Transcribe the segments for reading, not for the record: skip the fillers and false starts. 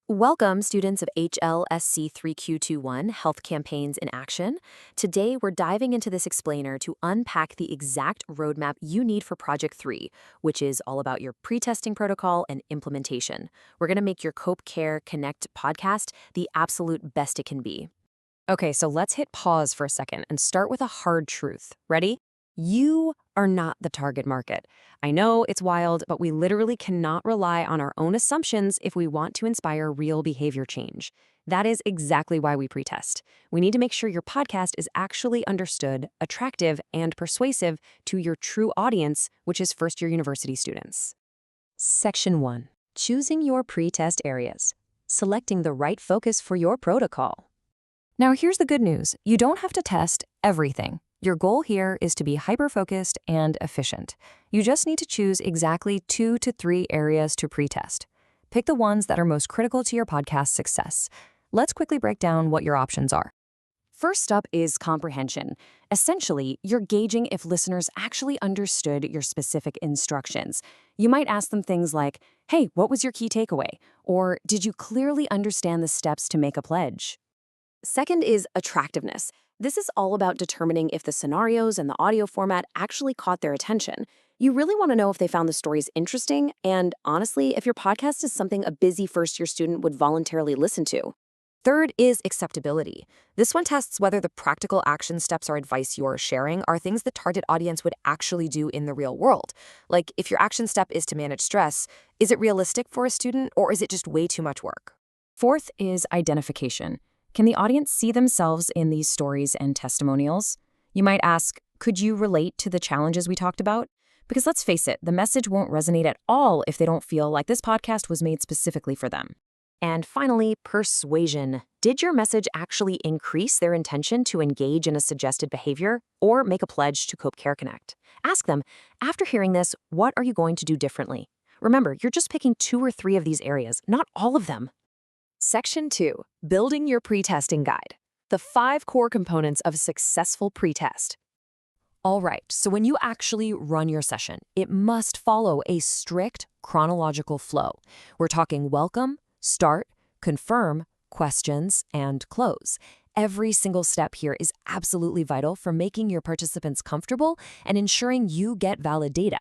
Welcome, students of HLSC 3Q21 Health Campaigns in Action. Today, we're diving into this explainer to unpack the exact roadmap you need for Project 3, which is all about your pre-testing protocol and implementation. We're going to make your Cope Care Connect podcast the absolute best it can be. Okay, so let's hit pause for a second and start with a hard truth. Ready? You are not the target market. I know it's wild, but we literally cannot rely on our own assumptions if we want to inspire real behavior change. That is exactly why we pretest. We need to make sure your podcast is actually understood, attractive, and persuasive to your true audience, which is first-year university students. Section 1. Choosing your pretest areas. Selecting the right focus for your protocol. Now, here's the good news. You don't have to test everything. Your goal here is to be hyper-focused and efficient. You just need to choose exactly 2 to 3 areas to pretest. Pick the ones that are most critical to your podcast's success. Let's quickly break down what your options are. First up is comprehension. Essentially, you're gauging if listeners actually understood your specific instructions. You might ask them things like, "Hey, what was your key takeaway?" Or, "Did you clearly understand the steps to make a pledge?" Second is attractiveness. This is all about determining if the scenarios and the audio format actually caught their attention. You really want to know if they found the stories interesting and, honestly, if your podcast is something a busy first-year student would voluntarily listen to. Third is acceptability. This one tests whether the practical action steps or advice you're sharing are things the target audience would actually do in the real world. Like, if your action step is to manage stress, is it realistic for a student or is it just way too much work? Fourth is identification. Can the audience see themselves in these stories and testimonials? You might ask, could you relate to the challenges we talked about? Because let's face it, the message won't resonate at all if they don't feel like this podcast was made specifically for them. And finally, persuasion. Did your message actually increase their intention to engage in a suggested behavior or make a pledge to Cope Care Connect? Ask them, after hearing this, what are you going to do differently? Remember, you're just picking 2 or 3 of these areas, not all of them. Section 2. Building your pretesting guide. The 5 core components of a successful pretest. All right, so when you actually run your session, it must follow a strict chronological flow. We're talking welcome, start, confirm, questions, and close. Every single step here is absolutely vital for making your participants comfortable and ensuring you get valid data.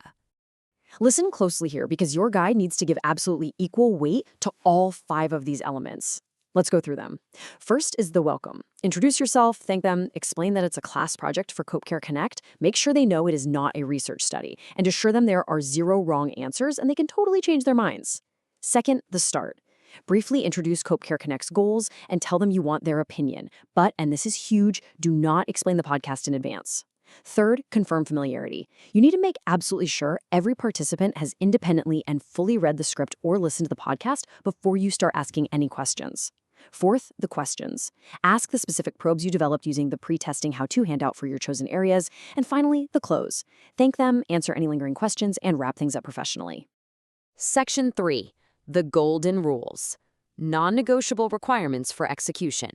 Listen closely here because your guide needs to give absolutely equal weight to all 5 of these elements. Let's go through them. First is the welcome. Introduce yourself, thank them, explain that it's a class project for Cope Care Connect, make sure they know it is not a research study, and assure them there are 0 wrong answers and they can totally change their minds. Second, the start. Briefly introduce Cope Care Connect's goals and tell them you want their opinion. But, and this is huge, do not explain the podcast in advance. Third, confirm familiarity. You need to make absolutely sure every participant has independently and fully read the script or listened to the podcast before you start asking any questions. Fourth, the questions. Ask the specific probes you developed using the pre-testing how-to handout for your chosen areas. And finally, the close. Thank them, answer any lingering questions, and wrap things up professionally. Section 3. The Golden Rules. Non-negotiable requirements for execution.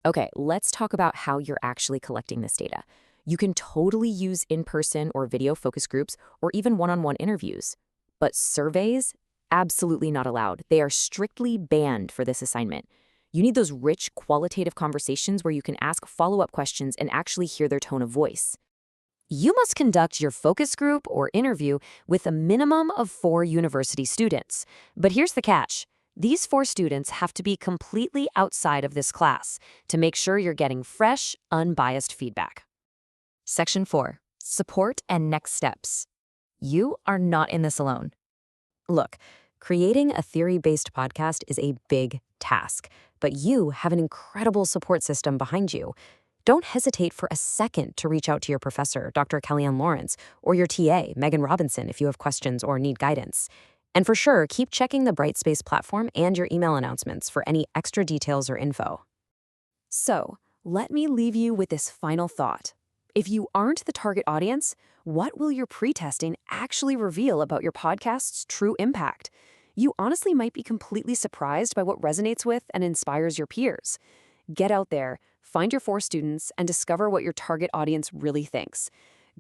Okay, let's talk about how you're actually collecting this data. You can totally use in-person or video focus groups or even one-on-one interviews. But surveys? Absolutely not allowed. They are strictly banned for this assignment. You need those rich, qualitative conversations where you can ask follow-up questions and actually hear their tone of voice. You must conduct your focus group or interview with a minimum of 4 university students. But here's the catch. These 4 students have to be completely outside of this class to make sure you're getting fresh, unbiased feedback. Section 4. Support and next steps. You are not in this alone. Look, creating a theory-based podcast is a big task, but you have an incredible support system behind you. Don't hesitate for a second to reach out to your professor, Dr. Kelli-an, or your TA, Megan Robinson, if you have questions or need guidance. And for sure, keep checking the Brightspace platform and your email announcements for any extra details or info. So, let me leave you with this final thought. If you aren't the target audience, what will your pretesting actually reveal about your podcast's true impact? You honestly might be completely surprised by what resonates with and inspires your peers. Get out there, find your 4 students, and discover what your target audience really thinks.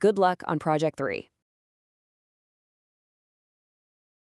Good luck on Project 3.